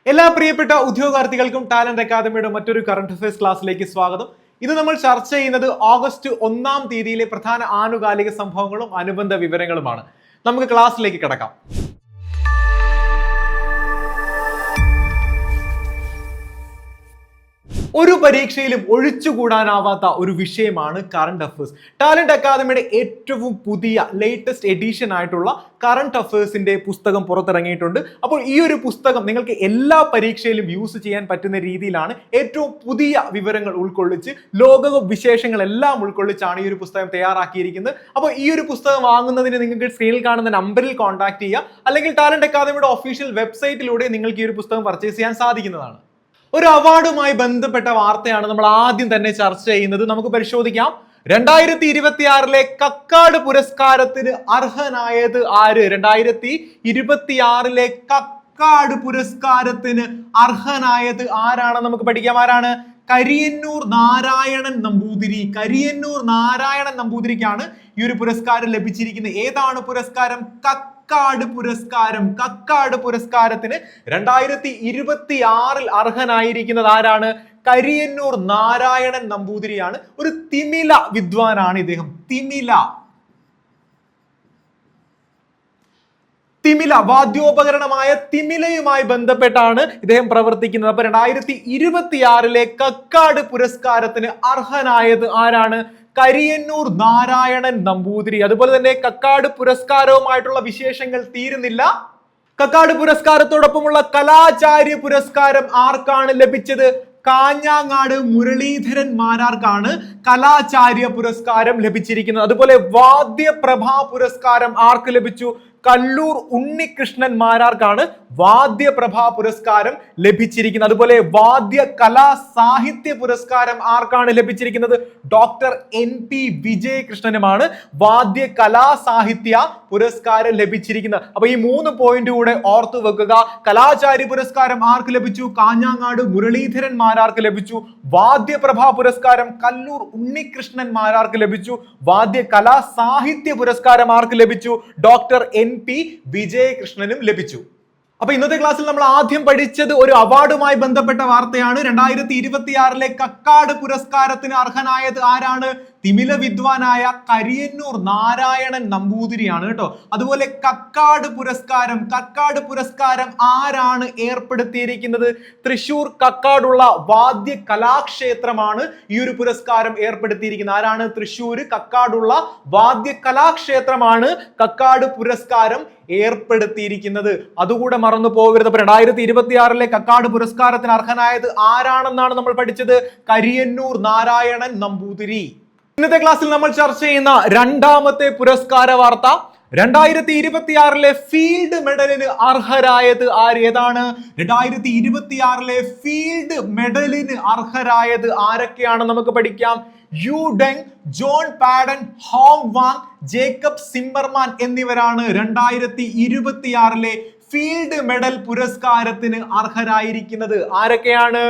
എല്ലാ പ്രിയപ്പെട്ട ഉദ്യോഗാർത്ഥികൾക്കും ടാലന്റ് അക്കാദമിയുടെ മറ്റൊരു കറന്റ് അഫയേഴ്സ് ക്ലാസ്സിലേക്ക് സ്വാഗതം. ഇത് നമ്മൾ ചർച്ച ചെയ്യുന്നത് ഓഗസ്റ്റ് 1-ാം തീയതിയിലെ പ്രധാന ആനുകാലിക സംഭവങ്ങളും അനുബന്ധ വിവരങ്ങളുമാണ്. നമുക്ക് ക്ലാസ്സിലേക്ക് കടക്കാം. ഒരു പരീക്ഷയിലും ഒഴിച്ചുകൂടാനാവാത്ത ഒരു വിഷയമാണ് കറന്റ് അഫയേഴ്സ്. ടാലന്റ് അക്കാദമിയുടെ ഏറ്റവും പുതിയ ലേറ്റസ്റ്റ് എഡിഷൻ ആയിട്ടുള്ള കറന്റ് അഫയേഴ്സിന്റെ പുസ്തകം പുറത്തിറങ്ങിയിട്ടുണ്ട്. അപ്പോൾ ഈ ഒരു പുസ്തകം നിങ്ങൾക്ക് എല്ലാ പരീക്ഷയിലും യൂസ് ചെയ്യാൻ പറ്റുന്ന രീതിയിലാണ് ഏറ്റവും പുതിയ വിവരങ്ങൾ ഉൾക്കൊള്ളിച്ച് ലോകകപ്പ് വിശേഷങ്ങളെല്ലാം ഉൾക്കൊള്ളിച്ചാണ് ഈ ഒരു പുസ്തകം തയ്യാറാക്കിയിരിക്കുന്നത്. അപ്പോൾ ഈ ഒരു പുസ്തകം വാങ്ങുന്നതിന് നിങ്ങൾക്ക് സ്ക്രീനിൽ കാണുന്ന നമ്പറിൽ കോൺടാക്ട് ചെയ്യുക, അല്ലെങ്കിൽ ടാലന്റ് അക്കാദമിയുടെ ഒഫീഷ്യൽ വെബ്സൈറ്റിലൂടെ നിങ്ങൾക്ക് ഈ ഒരു പുസ്തകം പർച്ചേസ് ചെയ്യാൻ സാധിക്കുന്നതാണ്. ഒരു അവാർഡുമായി ബന്ധപ്പെട്ട വാർത്തയാണ് നമ്മൾ ആദ്യം തന്നെ ചർച്ച ചെയ്യുന്നത്. നമുക്ക് പരിശോധിക്കാം. 2026 കക്കാട് പുരസ്കാരത്തിന് അർഹനായത് ആര്? 2026 കക്കാട് പുരസ്കാരത്തിന് അർഹനായത് ആരാണ്? നമുക്ക് പഠിക്കാം. ആരാണ്? കരിയന്നൂർ നാരായണൻ നമ്പൂതിരി. കരിയന്നൂർ നാരായണൻ നമ്പൂതിരിക്കാണ് ഈ ഒരു പുരസ്കാരം ലഭിച്ചിരിക്കുന്നത്. ഏതാണ് പുരസ്കാരം? കക്കാട് പുരസ്കാരം. കക്കാട് പുരസ്കാരത്തിന് 2026 അർഹനായിരിക്കുന്നത് ആരാണ്? കരിയന്നൂർ നാരായണൻ നമ്പൂതിരിയാണ്. ഒരു തിമില വിദ്വാനാണ് ഇദ്ദേഹം. തിമില വാദ്യോപകരണമായ തിമിലയുമായി ബന്ധപ്പെട്ടാണ് ഇദ്ദേഹം പ്രവർത്തിക്കുന്നത്. അപ്പൊ 2026 കക്കാട് പുരസ്കാരത്തിന് അർഹനായത് ആരാണ്? കരിയന്നൂർ നാരായണൻ നമ്പൂതിരി. അതുപോലെ തന്നെ കക്കാട് പുരസ്കാരവുമായിട്ടുള്ള വിശേഷങ്ങൾ തീരുന്നില്ല. കക്കാട് പുരസ്കാരത്തോടൊപ്പമുള്ള കലാചാര്യ പുരസ്കാരം ആർക്കാണ് ലഭിച്ചത്? കാഞ്ഞങ്ങാട് മുരളീധരൻ മാരാർക്കാണ് കലാചാര്യ പുരസ്കാരം ലഭിച്ചിരിക്കുന്നത്. അതുപോലെ വാദ്യപ്രഭാ പുരസ്കാരം ആർക്ക് ലഭിച്ചു? കല്ലൂർ ഉണ്ണികൃഷ്ണൻ മാരാർക്കാണ് വാദ്യപ്രഭാ പുരസ്കാരം ലഭിച്ചിരിക്കുന്നത്. അതുപോലെ വാദ്യ കലാ സാഹിത്യ പുരസ്കാരം ആർക്കാണ് ലഭിച്ചിരിക്കുന്നത്? ഡോക്ടർ NP വിജയകൃഷ്ണനുമാണ് വാദ്യ കലാ സാഹിത്യ പുരസ്കാരം ലഭിച്ചിരിക്കുന്നത്. അപ്പൊ ഈ 3 പോയിന്റ് കൂടെ ഓർത്തു വെക്കുക. കലാചാര്യ പുരസ്കാരം ആർക്ക് ലഭിച്ചു? കാഞ്ഞങ്ങാട് മുരളീധരൻ മാരാർക്ക് ലഭിച്ചു. വാദ്യപ്രഭാ പുരസ്കാരം കല്ലൂർ ഉണ്ണികൃഷ്ണൻ മാരാർക്ക് ലഭിച്ചു. വാദ്യ കലാ സാഹിത്യ പുരസ്കാരം ആർക്ക് ലഭിച്ചു? ഡോക്ടർ NP വിജയകൃഷ്ണനും ലഭിച്ചു. അപ്പൊ ഇന്നത്തെ ക്ലാസ്സിൽ നമ്മൾ ആദ്യം പഠിച്ചത് ഒരു അവാർഡുമായി ബന്ധപ്പെട്ട വാർത്തയാണ്. 2026 കക്കാട് പുരസ്കാരത്തിന് അർഹനായത് ആരാണ്? തിമില വിദ്വാനായ കരിയന്നൂർ നാരായണൻ നമ്പൂതിരിയാണ് കേട്ടോ. അതുപോലെ കക്കാട് പുരസ്കാരം ആരാണ് ഏർപ്പെടുത്തിയിരിക്കുന്നത്? തൃശൂർ കക്കാടുള്ള വാദ്യ കലാക്ഷേത്രമാണ് ഈ ഒരു പുരസ്കാരം ഏർപ്പെടുത്തിയിരിക്കുന്നത്. ആരാണ്? തൃശൂർ കക്കാടുള്ള വാദ്യ കലാക്ഷേത്രമാണ് കക്കാട് പുരസ്കാരം ഏർപ്പെടുത്തിയിരിക്കുന്നത്. അതുകൂടെ മറന്നു പോകരുത്. അപ്പൊ 2026 കക്കാട് പുരസ്കാരത്തിന് അർഹനായത് ആരാണെന്നാണ് നമ്മൾ പഠിച്ചത്? കരിയന്നൂർ നാരായണൻ നമ്പൂതിരി. ഇന്നത്തെ ക്ലാസ്സിൽ നമ്മൾ ചർച്ച ചെയ്യുന്ന രണ്ടാമത്തെ പുരസ്കാര വാർത്ത, 2026 ഫീൽഡ് മെഡലിന് അർഹരായത് ആര്? ഏതാണ്? 2026 ഫീൽഡ് മെഡലിന് അർഹരായത് ആരൊക്കെയാണ്? നമുക്ക് പഠിക്കാം. Yu Deng, John Pardon, Hong Wang, Jacob Tsimerman എന്നിവരാണ് 2026 ഫീൽഡ് മെഡൽ പുരസ്കാരത്തിന് അർഹരായിരിക്കുന്നത്. ആരൊക്കെയാണ്?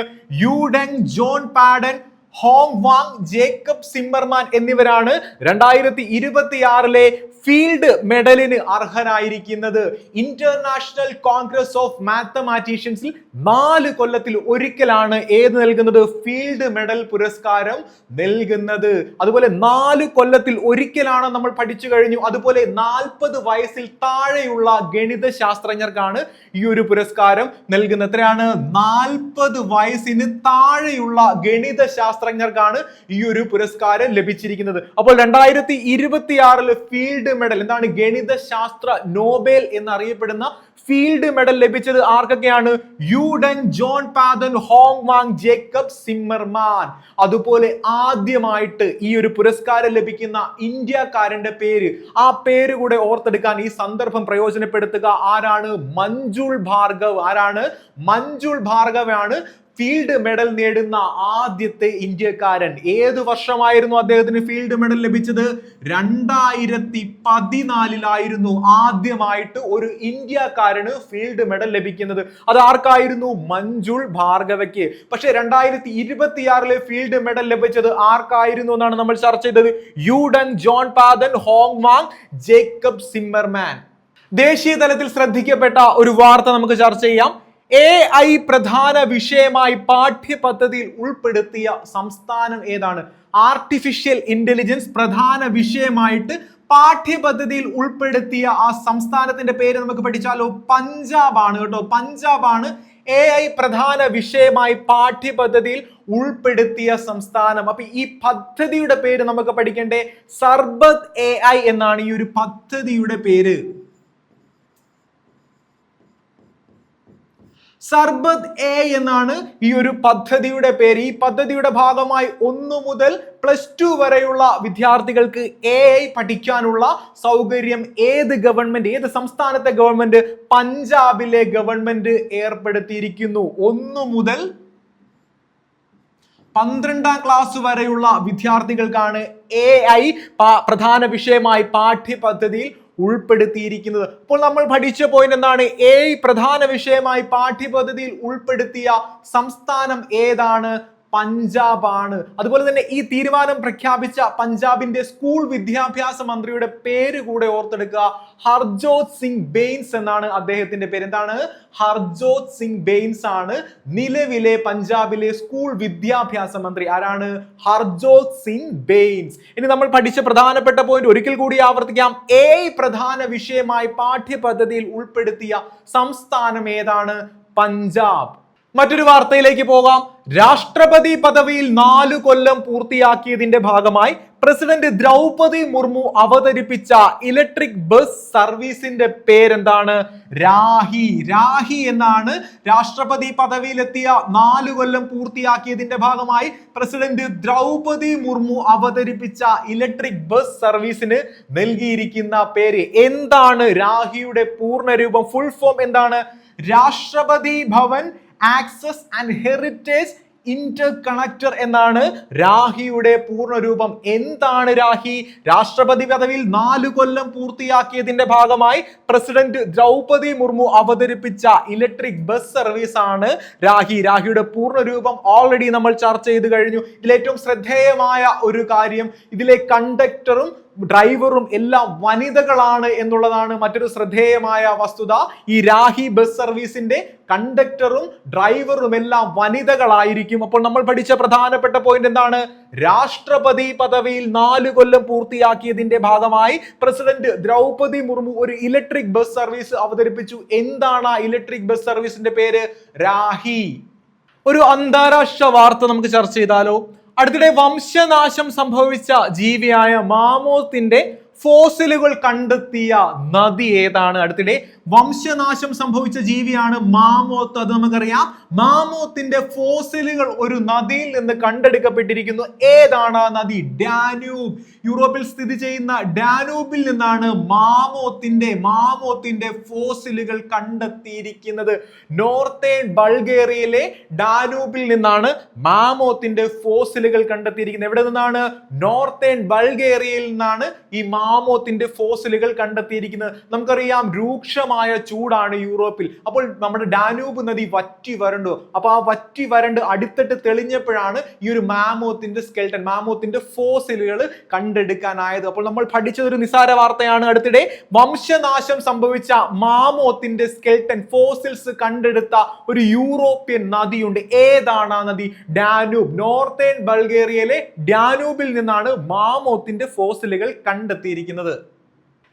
Yu Deng, John Pardon, Hong Wang, Jacob Tsimerman എന്നിവരാണ് 2026 ഫീൽഡ് മെഡലിന് അർഹരായിരിക്കുന്നത്. ഇന്റർനാഷണൽ കോൺഗ്രസ് ഓഫ് മാത്തമാറ്റീഷ്യൻസിൽ 4 കൊല്ലത്തിൽ ഒരിക്കലാണ് ഏത് നൽകുന്നത്? ഫീൽഡ് മെഡൽ പുരസ്കാരം നൽകുന്നത്. അതുപോലെ 4 കൊല്ലത്തിൽ ഒരിക്കലാണ് നമ്മൾ പഠിച്ചു കഴിഞ്ഞു. അതുപോലെ 40 വയസ്സിൽ താഴെയുള്ള ഗണിത ശാസ്ത്രജ്ഞർക്കാണ് ഈ ഒരു പുരസ്കാരം നൽകുന്നത്. എത്രയാണ്? 40 വയസ്സിന് താഴെയുള്ള ഗണിത ശാസ്ത്രജ്ഞർക്കാണ് ഈ ഒരു പുരസ്കാരം ലഭിച്ചിരിക്കുന്നത്. അപ്പോൾ 2026 ഫീൽഡ് മെഡൽ എന്താണ്? ഗണിത ശാസ്ത്ര നോബൽ എന്നറിയപ്പെടുന്ന ഫീൽഡ് മെഡൽ ലഭിച്ചത് ആർക്കൊക്കെയാണ്? Yu Deng, John Pardon, Hong Wang, Jacob Tsimerman. അതുപോലെ ആദ്യമായിട്ട് ഈ ഒരു പുരസ്കാരം ലഭിക്കുന്ന ഇന്ത്യക്കാരന്റെ പേര്, ആ പേര് കൂടെ ഓർത്തെടുക്കാൻ ഈ സന്ദർഭം പ്രയോജനപ്പെടുത്തുക. ആരാണ്? മഞ്ജുൾ ഭാർഗവ്. ആരാണ്? മഞ്ജുൾ ഭാർഗവാണ് ഫീൽഡ് മെഡൽ നേടുന്ന ആദ്യത്തെ ഇന്ത്യക്കാരൻ. ഏത് വർഷമായിരുന്നു അദ്ദേഹത്തിന് ഫീൽഡ് മെഡൽ ലഭിച്ചത്? 2014 ആദ്യമായിട്ട് ഒരു ഇന്ത്യക്കാരന് ഫീൽഡ് മെഡൽ ലഭിക്കുന്നത്. അത് ആർക്കായിരുന്നു? മഞ്ജുൾ ഭാർഗവയ്ക്ക്. പക്ഷേ 2026 ഫീൽഡ് മെഡൽ ലഭിച്ചത് ആർക്കായിരുന്നു എന്നാണ് നമ്മൾ ചർച്ച ചെയ്തത്. Yu Deng, John Pardon, Hong Wang, Jacob Tsimerman. ദേശീയ തലത്തിൽ ശ്രദ്ധിക്കപ്പെട്ട ഒരു വാർത്ത നമുക്ക് ചർച്ച ചെയ്യാം. AI പ്രധാന വിഷയമായി പാഠ്യപദ്ധതിയിൽ ഉൾപ്പെടുത്തിയ സംസ്ഥാനം ഏതാണ്? ആർട്ടിഫിഷ്യൽ ഇന്റലിജൻസ് പ്രധാന വിഷയമായിട്ട് പാഠ്യപദ്ധതിയിൽ ഉൾപ്പെടുത്തിയ ആ സംസ്ഥാനത്തിന്റെ പേര് നമുക്ക് പഠിച്ചാലോ? പഞ്ചാബ് ആണ് കേട്ടോ. പഞ്ചാബ് ആണ് AI പ്രധാന വിഷയമായി പാഠ്യപദ്ധതിയിൽ ഉൾപ്പെടുത്തിയ സംസ്ഥാനം. അപ്പൊ ഈ പദ്ധതിയുടെ പേര് നമുക്ക് പഠിക്കേണ്ടേ? സർബത്ത് AI എന്നാണ് ഈ ഒരു പദ്ധതിയുടെ പേര്. സർബത്ത് എ എന്നാണ് ഈ ഒരു പദ്ധതിയുടെ പേര്. ഈ പദ്ധതിയുടെ ഭാഗമായി 1 മുതൽ +2 വരെയുള്ള വിദ്യാർത്ഥികൾക്ക് AI പഠിക്കാനുള്ള സൗകര്യം ഏത് സംസ്ഥാനത്തെ ഗവൺമെന്റ്? പഞ്ചാബിലെ ഗവൺമെന്റ് ഏർപ്പെടുത്തിയിരിക്കുന്നു. 1 മുതൽ 12ാം ക്ലാസ് വരെയുള്ള വിദ്യാർത്ഥികൾക്കാണ് AI പ്രധാന വിഷയമായി പാഠ്യപദ്ധതിയിൽ ഉൾപ്പെടുത്തിയിരിക്കുന്നത്. അപ്പോൾ നമ്മൾ പഠിച്ച പോയിന്റ് എന്താണ്? AI പ്രധാന വിഷയമായി പാഠ്യപദ്ധതിയിൽ ഉൾപ്പെടുത്തിയ സംസ്ഥാനം ഏതാണ്? പഞ്ചാബ് ആണ്. അതുപോലെ തന്നെ ഈ തീരുമാനം പ്രഖ്യാപിച്ച പഞ്ചാബിന്റെ സ്കൂൾ വിദ്യാഭ്യാസ മന്ത്രിയുടെ പേര് കൂടെ ഓർത്തെടുക്കുക. ഹർജോത് സിംഗ് ബെയിൻസ് എന്നാണ് അദ്ദേഹത്തിന്റെ പേര്. എന്താണ്? ഹർജോത് സിംഗ് ബെയിൻസ് ആണ് നിലവിലെ പഞ്ചാബിലെ സ്കൂൾ വിദ്യാഭ്യാസ മന്ത്രി. ആരാണ്? ഹർജോത് സിംഗ് ബെയിൻസ്. ഇനി നമ്മൾ പഠിച്ച പ്രധാനപ്പെട്ട പോയിന്റ് ഒരിക്കൽ കൂടി ആവർത്തിക്കാം. AI പ്രധാന വിഷയമായി പാഠ്യപദ്ധതിയിൽ ഉൾപ്പെടുത്തിയ സംസ്ഥാനം ഏതാണ്? പഞ്ചാബ്. മറ്റൊരു വാർത്തയിലേക്ക് പോകാം. രാഷ്ട്രപതി പദവിയിൽ 4 കൊല്ലം പൂർത്തിയാക്കിയതിന്റെ ഭാഗമായി പ്രസിഡന്റ് ദ്രൗപദി മുർമു അവതരിപ്പിച്ച ഇലക്ട്രിക് ബസ് സർവീസിന്റെ പേരെന്താണ്? രാഹി. രാഹി എന്നാണ് രാഷ്ട്രപതി പദവിയിലെത്തിയ 4 കൊല്ലം പൂർത്തിയാക്കിയതിന്റെ ഭാഗമായി പ്രസിഡന്റ് ദ്രൗപദി മുർമു അവതരിപ്പിച്ച ഇലക്ട്രിക് ബസ് സർവീസിന് നൽകിയിരിക്കുന്ന പേര്. എന്താണ് രാഹിയുടെ പൂർണ്ണരൂപം? ഫുൾ ഫോം എന്താണ്? രാഷ്ട്രപതി Bhavan access and heritage Inter connector എന്നാണ് രാഹിയുടെ പൂർണ്ണരൂപം. എന്താണ് രാഹി? രാഷ്ട്രപതി പദവിയിൽ 4 കൊല്ലം പൂർത്തിയാക്കിയതിന്റെ ഭാഗമായി പ്രസിഡന്റ് ദ്രൗപദി മുർമു അവതരിപ്പിച്ച ഇലക്ട്രിക് ബസ് സർവീസ് ആണ് രാഹി. രാഹിയുടെ പൂർണ്ണരൂപം ഓൾറെഡി നമ്മൾ ചർച്ച ചെയ്ത് കഴിഞ്ഞു. ഇതിലേറ്റവും ശ്രദ്ധേയമായ ഒരു കാര്യം, ഇതിലെ കണ്ടക്ടറും ഡ്രൈവറും എല്ലാം വനിതകളാണ് എന്നുള്ളതാണ് മറ്റൊരു ശ്രദ്ധേയമായ വസ്തുത. ഈ രാഹി ബസ് സർവീസിന്റെ കണ്ടക്ടറും ഡ്രൈവറും എല്ലാം വനിതകളായിരിക്കും. അപ്പോൾ നമ്മൾ പഠിച്ച പ്രധാനപ്പെട്ട പോയിന്റ് എന്താണ്? രാഷ്ട്രപതി പദവിയിൽ 4 കൊല്ലം പൂർത്തിയാക്കിയതിന്റെ ഭാഗമായി പ്രസിഡന്റ് ദ്രൗപദി മുർമു ഒരു ഇലക്ട്രിക് ബസ് സർവീസ് അവതരിപ്പിച്ചു. എന്താണ് ആ ഇലക്ട്രിക് ബസ് സർവീസിന്റെ പേര്? രാഹി. ഒരു അന്താരാഷ്ട്ര വാർത്ത നമുക്ക് ചർച്ച ചെയ്താലോ? അടുത്തിടെ വംശനാശം സംഭവിച്ച ജീവിയായ മാമോത്തിന്റെ ഫോസിലുകൾ കണ്ടെത്തിയ നദി ഏതാണ്? അടുത്തിടെ വംശനാശം സംഭവിച്ച ജീവിയാണ് മാമോത്ത്. അത് നമുക്കറിയാം. മാമോത്തിന്റെ ഫോസിലുകൾ ഒരു നദിയിൽ നിന്ന് കണ്ടെടുക്കപ്പെട്ടിരിക്കുന്നു. ഏതാണ് ആ നദി? ഡാനൂബ്. യൂറോപ്പിൽ സ്ഥിതി ചെയ്യുന്ന ഡാനൂബിൽ നിന്നാണ് മാമോത്തിന്റെ ഫോസിലുകൾ കണ്ടെത്തിയിരിക്കുന്നത്. നോർത്തേൺ ബൾഗേറിയയിലെ ഡാനൂബിൽ നിന്നാണ് മാമോത്തിന്റെ ഫോസിലുകൾ കണ്ടെത്തിയിരിക്കുന്നത്. എവിടെ നിന്നാണ്? നോർത്തേൺ ബൾഗേറിയയിൽ നിന്നാണ് ഈ മാമോത്തിന്റെ ഫോസിലുകൾ കണ്ടെത്തിയിരിക്കുന്നത്. നമുക്കറിയാം രൂക്ഷമായ ചൂടാണ് യൂറോപ്പിൽ. അപ്പോൾ നമ്മുടെ ഡാനൂബ് നദി വറ്റി വരണ്ടു. അപ്പൊ ആ വറ്റി വരണ്ട് അടുത്തിട്ട് തെളിഞ്ഞപ്പോഴാണ് ഈ ഒരു മാമോത്തിന്റെ സ്കെൽട്ടൻ, മാമോത്തിന്റെ ഫോസിലുകൾ കണ്ടെടുക്കാനായത്. അപ്പോൾ നമ്മൾ പഠിച്ചത് ഒരു നിസാര വാർത്തയാണ്. അടുത്തിടെ വംശനാശം സംഭവിച്ച മാമോത്തിന്റെ സ്കെൽട്ടൻ ഫോസിൽസ് കണ്ടെടുത്ത ഒരു യൂറോപ്യൻ നദിയുണ്ട്. ഏതാണ് ആ നദി? ഡാനൂബ്. നോർത്തേൺ ബൾഗേറിയയിലെ ഡാനൂബിൽ നിന്നാണ് മാമോത്തിന്റെ ഫോസിലുകൾ കണ്ടെത്തിയിരിക്കുന്നത്.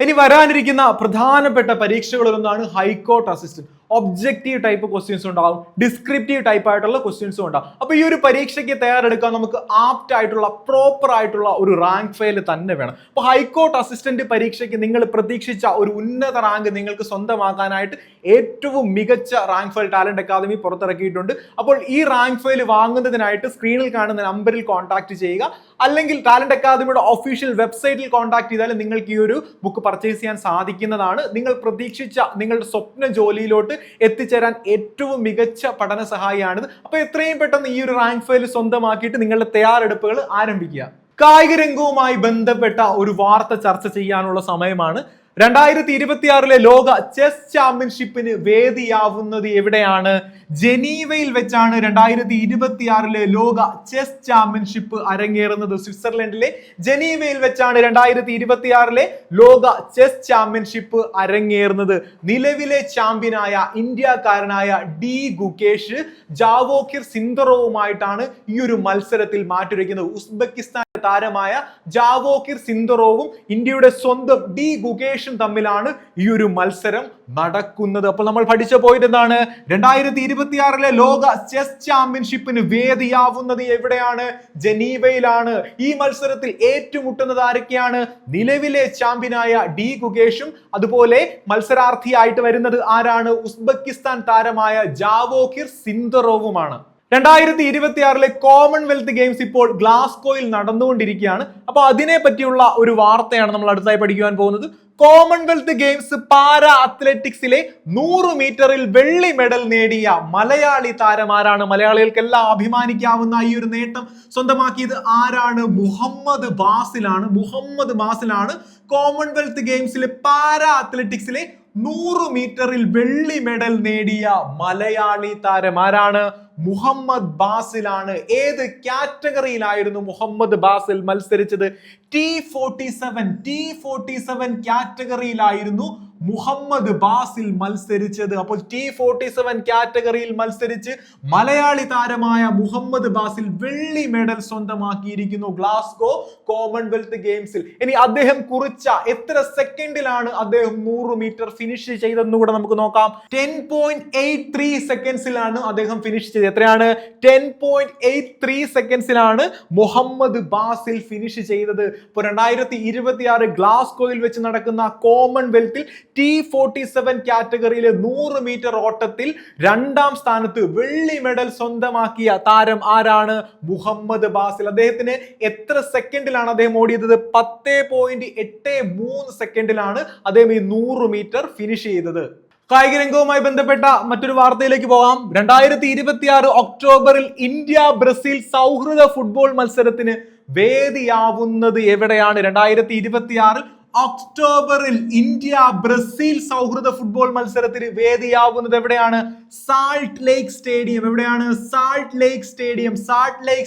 ഇനി വരാനിരിക്കുന്ന പ്രധാനപ്പെട്ട പരീക്ഷകളിലൊന്നാണ് high court assistant. Objective type questions ഉണ്ടാവും, ഡിസ്ക്രിപ്റ്റീവ് ടൈപ്പ് ആയിട്ടുള്ള ക്വസ്റ്റ്യൻസും ഉണ്ടാവും. അപ്പൊ ഈ ഒരു പരീക്ഷയ്ക്ക് തയ്യാറെടുക്കാൻ നമുക്ക് ആപ്റ്റ് ആയിട്ടുള്ള പ്രോപ്പർ ആയിട്ടുള്ള ഒരു റാങ്ക് ഫയൽ തന്നെ വേണം. അപ്പൊ ഹൈക്കോർട്ട് അസിസ്റ്റന്റ് പരീക്ഷയ്ക്ക് നിങ്ങൾ പ്രതീക്ഷിച്ച ഒരു ഉന്നത റാങ്ക് നിങ്ങൾക്ക് സ്വന്തമാക്കാനായിട്ട് ഏറ്റവും മികച്ച റാങ്ക് ഫയൽ ടാലന്റ് അക്കാദമി പുറത്തിറക്കിയിട്ടുണ്ട്. അപ്പോൾ ഈ റാങ്ക് ഫയൽ വാങ്ങുന്നതിനായിട്ട് സ്ക്രീനിൽ കാണുന്ന നമ്പറിൽ കോൺടാക്ട് ചെയ്യുക, അല്ലെങ്കിൽ ടാലന്റ് അക്കാദമിയുടെ ഒഫീഷ്യൽ വെബ്സൈറ്റിൽ കോൺടാക്ട് ചെയ്താൽ നിങ്ങൾക്ക് ഈ ഒരു ബുക്ക് പർച്ചേസ് ചെയ്യാൻ സാധിക്കുന്നതാണ്. നിങ്ങൾ പ്രതീക്ഷിച്ച നിങ്ങളുടെ സ്വപ്ന ജോലിയിലോട്ട് എത്തിച്ചേരാൻ ഏറ്റവും മികച്ച പഠന സഹായിയാണിത്. അപ്പൊ എത്രയും പെട്ടെന്ന് ഈ ഒരു റാങ്ക് ഫയൽ സ്വന്തമാക്കിയിട്ട് നിങ്ങളുടെ തയ്യാറെടുപ്പുകൾ ആരംഭിക്കുക. കായിക രംഗവുമായി ബന്ധപ്പെട്ട ഒരു വാർത്ത ചർച്ച ചെയ്യാനുള്ള സമയമാണ്. 2026 ലോക ചെസ് ചാമ്പ്യൻഷിപ്പിന് വേദിയാവുന്നത് എവിടെയാണ്? ജനീവയിൽ വെച്ചാണ് 2026 ലോക ചെസ് ചാമ്പ്യൻഷിപ്പ് അരങ്ങേറുന്നത്. സ്വിറ്റ്സർലൻഡിലെ ജനീവയിൽ വെച്ചാണ് 2026 ലോക ചെസ് ചാമ്പ്യൻഷിപ്പ് അരങ്ങേറുന്നത്. നിലവിലെ ചാമ്പ്യനായ ഇന്ത്യക്കാരനായ ഡി ഗുകേഷ് ജാവോക്കിർ സിന്ദറോവുമായിട്ടാണ് ഈ ഒരു മത്സരത്തിൽ മാറ്റുരയ്ക്കുന്നത്. ഉസ്ബെക്കിസ്ഥാൻ താരമായ ജാവോക്കിർ സിന്ദറോവും ഇന്ത്യയുടെ സ്വന്തം ഡി ഗുകേഷും തമ്മിലാണ് ഈ ഒരു മത്സരം നടക്കുന്നത്. അപ്പോൾ നമ്മൾ പഠിച്ച പോയിന്റ് എന്താണ്? 2026 ലോക ചെസ് ചാമ്പ്യൻഷിപ്പിന് വേദിയാവുന്നത് എവിടെയാണ്? ജനീവയിലാണ്. ഈ മത്സരത്തിൽ ഏറ്റുമുട്ടുന്നത് ആരൊക്കെയാണ്? നിലവിലെ ചാമ്പ്യനായ ഡി ഗുകേഷും അതുപോലെ മത്സരാർത്ഥിയായിട്ട് വരുന്നത് ആരാണ്? ഉസ്ബെക്കിസ്ഥാൻ താരമായ ജാവോക്കിർ സിന്ദറോവുമാണ്. 2026 കോമൺവെൽത്ത് ഗെയിംസ് ഇപ്പോൾ ഗ്ലാസ്ഗോയിൽ നടന്നുകൊണ്ടിരിക്കുകയാണ്. അപ്പൊ അതിനെ പറ്റിയുള്ള ഒരു വാർത്തയാണ് നമ്മൾ അടുത്തായി പഠിക്കുവാൻ പോകുന്നത്. കോമൺവെൽത്ത് ഗെയിംസ് പാരാ അത്ലറ്റിക്സിലെ 100 മീറ്ററിൽ വെള്ളി മെഡൽ നേടിയ മലയാളി താരമാരാണ്? മലയാളികൾക്കെല്ലാം അഭിമാനിക്കാവുന്ന ഈ ഒരു നേട്ടം സ്വന്തമാക്കിയത് ആരാണ്? മുഹമ്മദ് ബാസിലാണ്. കോമൺവെൽത്ത് ഗെയിംസിലെ പാരാ അത്ലറ്റിക്സിലെ 100 മീറ്ററിൽ വെള്ളി മെഡൽ നേടിയ മലയാളി താരം ആരാണ്? മുഹമ്മദ് ബാസിലാണ്. ഏത് കാറ്റഗറിയിലായിരുന്നു മുഹമ്മദ് ബാസിൽ മത്സരിച്ചത്? T47 കാറ്റഗറിയിലായിരുന്നു മുഹമ്മദ് ബാസിൽ മത്സരിച്ചത്. അപ്പോൾ T47 കാറ്റഗറിയിൽ മത്സരിച്ച് മലയാളി താരമായ മുഹമ്മദ് ബാസിൽ വെള്ളി മെഡൽ സ്വന്തമാക്കിയിരിക്കുന്നു ഗ്ലാസ്ഗോ കോമൺവെൽത്ത് ഗെയിംസിൽ. ഇനി അദ്ദേഹം കുറിച്ച എത്ര സെക്കൻഡിലാണ് അദ്ദേഹം 100 മീറ്റർ ഫിനിഷ് ചെയ്തെന്ന് കൂടെ നമുക്ക് നോക്കാം. 10.83 സെക്കൻഡ്സിലാണ് അദ്ദേഹം ഫിനിഷ് ചെയ്തത്. എത്രയാണ്? 10.83 സെക്കൻഡ്സിലാണ് മുഹമ്മദ് ബാസിൽ ഫിനിഷ് ചെയ്തത്. ഇപ്പോൾ 2026 ഗ്ലാസ്ഗോയിൽ വെച്ച് നടക്കുന്ന കോമൺവെൽത്തിൽ T47 കാറ്റഗറിയിലെ 100 മീറ്റർ ഓട്ടത്തിൽ 2ാം സ്ഥാനത്ത് വെള്ളി മെഡൽ സ്വന്തമാക്കിയ താരം ആരാണ്? മുഹമ്മദ് ബാസിൽ. അദ്ദേഹത്തിന് എത്ര സെക്കൻഡിലാണ് അദ്ദേഹം ഓടിയത്? 10.83 സെക്കൻഡിലാണ് അദ്ദേഹം ഈ 100 മീറ്റർ ഫിനിഷ് ചെയ്തത്. കായിക രംഗവുമായി ബന്ധപ്പെട്ട മറ്റൊരു വാർത്തയിലേക്ക് പോകാം. 2026 ഒക്ടോബറിൽ ഇന്ത്യ ബ്രസീൽ സൗഹൃദ ഫുട്ബോൾ മത്സരത്തിന് വേദിയാവുന്നത് എവിടെയാണ്? 2026 ഒക്ടോബറിൽ ഇന്ത്യ ബ്രസീൽ സൗഹൃദ ഫുട്ബോൾ മത്സരത്തിന് വേദിയാവുന്നത് എവിടെയാണ്? Salt Lake Stadium. എവിടെയാണ്? സാൾട്ട് ലേക്ക്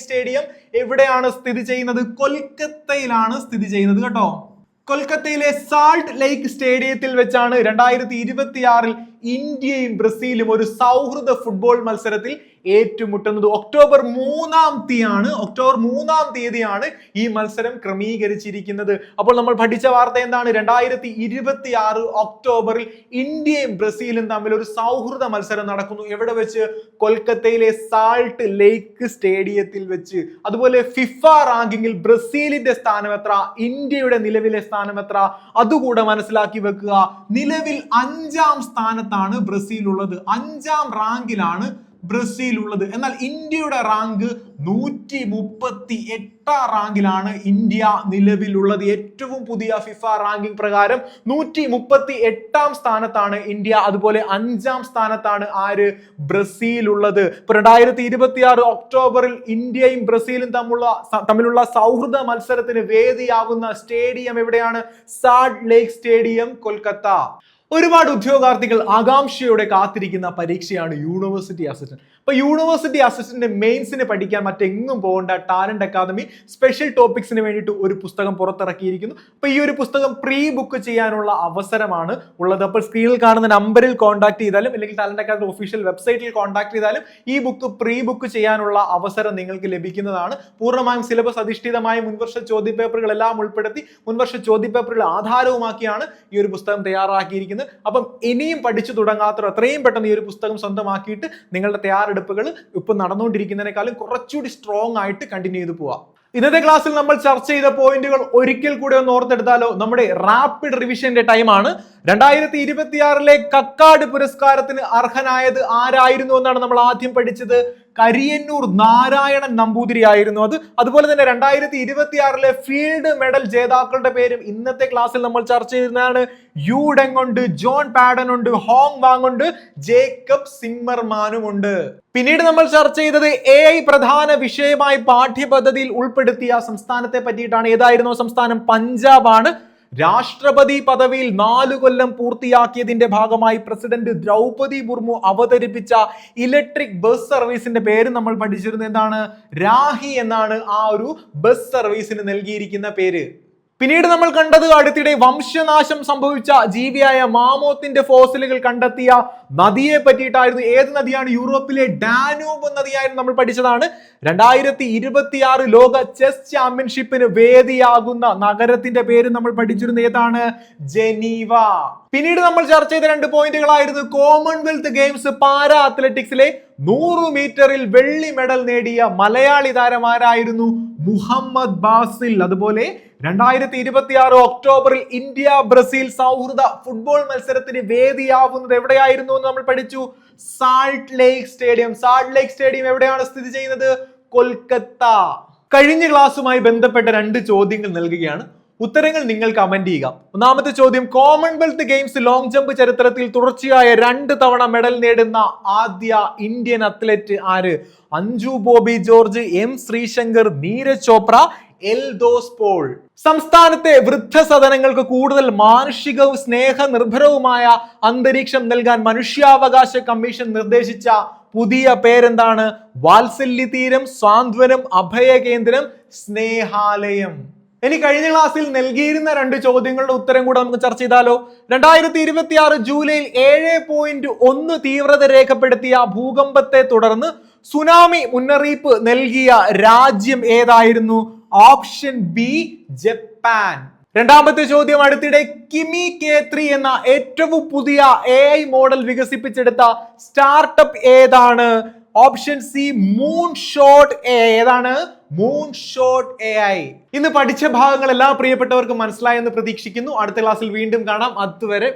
സ്റ്റേഡിയം എവിടെയാണ് സ്ഥിതി ചെയ്യുന്നത്? കൊൽക്കത്തയിലാണ് സ്ഥിതി ചെയ്യുന്നത് കേട്ടോ. കൊൽക്കത്തയിലെ സാൾട്ട് ലേക്ക് സ്റ്റേഡിയത്തിൽ വെച്ചാണ് 2026 ഇന്ത്യയും ബ്രസീലും ഒരു സൗഹൃദ ഫുട്ബോൾ മത്സരത്തിൽ ഏറ്റുമുട്ടുന്നത്. ഒക്ടോബർ 3-ാം തീയതിയാണ് ഈ മത്സരം ക്രമീകരിച്ചിരിക്കുന്നത്. അപ്പോൾ നമ്മൾ പഠിച്ച വാർത്ത എന്താണ്? 2026 ഒക്ടോബറിൽ ഇന്ത്യയും ബ്രസീലും തമ്മിൽ ഒരു സൗഹൃദ മത്സരം നടക്കുന്നു. എവിടെ വെച്ച്? കൊൽക്കത്തയിലെ സാൾട്ട് ലേക്ക് സ്റ്റേഡിയത്തിൽ വെച്ച്. അതുപോലെ ഫിഫ റാങ്കിങ്ങിൽ ബ്രസീലിന്റെ സ്ഥാനം എത്ര? ഇന്ത്യയുടെ നിലവിലെ സ്ഥാനം എത്ര? അതുകൂടെ മനസ്സിലാക്കി വെക്കുക. നിലവിൽ 5ാം സ്ഥാനത്താണ് ബ്രസീൽ ഉള്ളത്. 5ാം റാങ്കിലാണ് ബ്രസീൽ ഉള്ളത്. എന്നാൽ ഇന്ത്യയുടെ റാങ്ക് 138ാം റാങ്കിലാണ് ഇന്ത്യ നിലവിലുള്ളത്. ഏറ്റവും പുതിയ ഫിഫ റാങ്കിംഗ് പ്രകാരം 138ാം സ്ഥാനത്താണ് ഇന്ത്യ. അതുപോലെ 5ാം സ്ഥാനത്താണ് ബ്രസീൽ ഉള്ളത്. ഇപ്പൊ 2026 ഒക്ടോബറിൽ ഇന്ത്യയും ബ്രസീലും തമ്മിലുള്ള സൗഹൃദ മത്സരത്തിന് വേദിയാവുന്ന സ്റ്റേഡിയം എവിടെയാണ്? Salt Lake Stadium, Kolkata. ഒരുപാട് ഉദ്യോഗാർത്ഥികൾ ആകാംക്ഷയോടെ കാത്തിരിക്കുന്ന പരീക്ഷയാണ് യൂണിവേഴ്സിറ്റി അസിസ്റ്റന്റ്. അപ്പൊ യൂണിവേഴ്സിറ്റി അസിസ്റ്റന്റ് മെയിൻസിന് പഠിക്കാൻ മറ്റെങ്ങും പോകേണ്ട ടാലന്റ് അക്കാദമി സ്പെഷ്യൽ ടോപ്പിക്സിന് വേണ്ടിയിട്ട് ഒരു പുസ്തകം പുറത്തിറക്കിയിരിക്കുന്നു. അപ്പൊ ഈ ഒരു പുസ്തകം പ്രീ ബുക്ക് ചെയ്യാനുള്ള അവസരമാണ് ഉള്ളത്. അപ്പോൾ സ്ക്രീനിൽ കാണുന്ന നമ്പറിൽ കോൺടാക്ട് ചെയ്താലും അല്ലെങ്കിൽ ടാലന്റ് അക്കാദമി ഒഫീഷ്യൽ വെബ്സൈറ്റിൽ കോൺടാക്ട് ചെയ്താലും ഈ ബുക്ക് പ്രീ ബുക്ക് ചെയ്യാനുള്ള അവസരം നിങ്ങൾക്ക് ലഭിക്കുന്നതാണ്. പൂർണ്ണമായും സിലബസ് അധിഷ്ഠിതമായ മുൻവർഷ ചോദ്യപേപ്പറുകൾ എല്ലാം ഉൾപ്പെടുത്തി മുൻവർഷ ചോദ്യപേപ്പറുകൾ ആധാരവുമാക്കിയാണ് ഈ ഒരു പുസ്തകം തയ്യാറാക്കിയിരിക്കുന്നത്. അപ്പം ഇനിയും പഠിച്ചു തുടങ്ങാത്തവർ എത്രയും പെട്ടെന്ന് ഈ ഒരു പുസ്തകം സ്വന്തമാക്കിയിട്ട് നിങ്ങളുടെ തയ്യാറെടുപ്പുകൾ ഇപ്പൊ നടന്നുകൊണ്ടിരിക്കുന്നതിനേക്കാളും കുറച്ചുകൂടി സ്ട്രോങ് ആയിട്ട് കണ്ടിന്യൂ ചെയ്ത് പോവാം. ഇന്നത്തെ ക്ലാസ്സിൽ നമ്മൾ ചർച്ച ചെയ്ത പോയിന്റുകൾ ഒരിക്കൽ കൂടെ ഒന്ന് ഓർത്തെടുത്താലോ? നമ്മുടെ റാപ്പിഡ് റിവിഷന്റെ ടൈമാണ്. 2026 കക്കാട് പുരസ്കാരത്തിന് അർഹനായത് ആരായിരുന്നു എന്നാണ് നമ്മൾ ആദ്യം പഠിച്ചത്. കരിയന്നൂർ നാരായണൻ നമ്പൂതിരി ആയിരുന്നു അത്. അതുപോലെ തന്നെ 2026 ഫീൽഡ് മെഡൽ ജേതാക്കളുടെ പേരും ഇന്നത്തെ ക്ലാസ്സിൽ നമ്മൾ ചർച്ച ചെയ്യുന്നതാണ്. യു ഡെങ് ഉണ്ട്, ജോൺ പാഡൻ ഉണ്ട്, ഹോങ് വാങ് ഉണ്ട്, ജേക്കബ് സിമ്മർമാനും ഉണ്ട്. പിന്നീട് നമ്മൾ ചർച്ച ചെയ്തത് AI പ്രധാന വിഷയമായി പാഠ്യപദ്ധതിയിൽ ഉൾപ്പെടുത്തിയ സംസ്ഥാനത്തെ പറ്റിയിട്ടാണ്. ഏതായിരുന്നു സംസ്ഥാനം? പഞ്ചാബ് ആണ്. രാഷ്ട്രപതി പദവിയിൽ 4 കൊല്ലം പൂർത്തിയാക്കിയതിന്റെ ഭാഗമായി പ്രസിഡന്റ് ദ്രൗപദി മുർമു അവതരിപ്പിച്ച ഇലക്ട്രിക് ബസ് സർവീസിന്റെ പേര് നമ്മൾ പഠിച്ചിരുന്നത് എന്താണ്? രാഹി എന്നാണ് ആ ഒരു ബസ് സർവീസിന് നൽകിയിരിക്കുന്ന പേര്. പിന്നീട് നമ്മൾ കണ്ടത് അടുത്തിടെ വംശനാശം സംഭവിച്ച ജീവിയായ മാമോത്തിന്റെ ഫോസിലുകൾ കണ്ടെത്തിയ നദിയെ പറ്റിയിട്ടായിരുന്നു. ഏത് നദിയാണ്? യൂറോപ്പിലെ ഡാനൂബ് നദിയായിരുന്നു നമ്മൾ പഠിച്ചതാണ്. 2026 ലോക ചെസ് ചാമ്പ്യൻഷിപ്പിന് വേദിയാകുന്ന നഗരത്തിന്റെ പേര് നമ്മൾ പഠിച്ചിരുന്നത് ഏതാണ്? ജനീവ. പിന്നീട് നമ്മൾ ചർച്ച ചെയ്ത 2 പോയിന്റുകളായിരുന്നു കോമൺവെൽത്ത് ഗെയിംസ് പാരാ അത്ലറ്റിക്സിലെ 100 മീറ്ററിൽ വെള്ളി മെഡൽ നേടിയ മലയാളി താരമാരായിരുന്നു? മുഹമ്മദ് ബാസിൽ. അതുപോലെ 2026 ഒക്ടോബറിൽ ഇന്ത്യ ബ്രസീൽ സൗഹൃദ ഫുട്ബോൾ മത്സരത്തിന് വേദിയാവുന്നത് എവിടെയായിരുന്നു എന്ന് നമ്മൾ പഠിച്ചു. Salt Lake Stadium. Salt Lake Stadium എവിടെയാണ് സ്ഥിതി ചെയ്യുന്നത്? കൊൽക്കത്ത. കഴിഞ്ഞ ക്ലാസ്സുമായി ബന്ധപ്പെട്ട 2 ചോദ്യങ്ങൾ നൽകുകയാണ്. ഉത്തരങ്ങൾ നിങ്ങൾ കമന്റ് ചെയ്യുക. ഒന്നാമത്തെ ചോദ്യം, കോമൺവെൽത്ത് ഗെയിംസ് ലോങ് ജമ്പ് ചരിത്രത്തിൽ തുടർച്ചയായ 2 തവണ മെഡൽ നേടുന്ന ആദ്യ ഇന്ത്യൻ അത്ലറ്റ് ആര്? അഞ്ജു ബോബി ജോർജ്, എം ശ്രീശങ്കർ, നീരജ് ചോപ്ര, എൽദോസ് പോൾ. സംസ്ഥാനത്തെ വൃദ്ധസദനങ്ങൾക്ക് കൂടുതൽ മാനുഷികവും സ്നേഹ നിർഭരവുമായ അന്തരീക്ഷം നൽകാൻ മനുഷ്യാവകാശ കമ്മീഷൻ നിർദ്ദേശിച്ച പുതിയ പേരെന്താണ്? വാത്സല്യ തീരം, സാന്ത്വനം, അഭയകേന്ദ്രം, സ്നേഹാലയം. ഇനി കഴിഞ്ഞ ക്ലാസ്സിൽ നൽകിയിരുന്ന 2 ചോദ്യങ്ങളുടെ ഉത്തരം കൂടെ നമുക്ക് ചർച്ച ചെയ്താലോ? 2026 ജൂലൈയിൽ 7.1 തീവ്രത രേഖപ്പെടുത്തിയ ഭൂകമ്പത്തെ തുടർന്ന് സുനാമി മുന്നറിയിപ്പ് നൽകിയ രാജ്യം ഏതായിരുന്നു? Option B, Japan. രണ്ടാമത്തെ ചോദ്യം, അടുത്തിടെ കിമി K3 എന്ന ഏറ്റവും പുതിയ AI മോഡൽ വികസിപ്പിച്ചെടുത്ത സ്റ്റാർട്ടപ്പ് ഏതാണ്? Option C, moon shot AI. ഏതാണ്? Moon shot AI. ഇന്ന് പഠിച്ച ഭാഗങ്ങൾ എല്ലാ പ്രിയപ്പെട്ടവർക്കും മനസ്സിലായെന്ന് പ്രതീക്ഷിക്കുന്നു. അടുത്ത ക്ലാസ്സിൽ വീണ്ടും കാണാം. അതുവരെ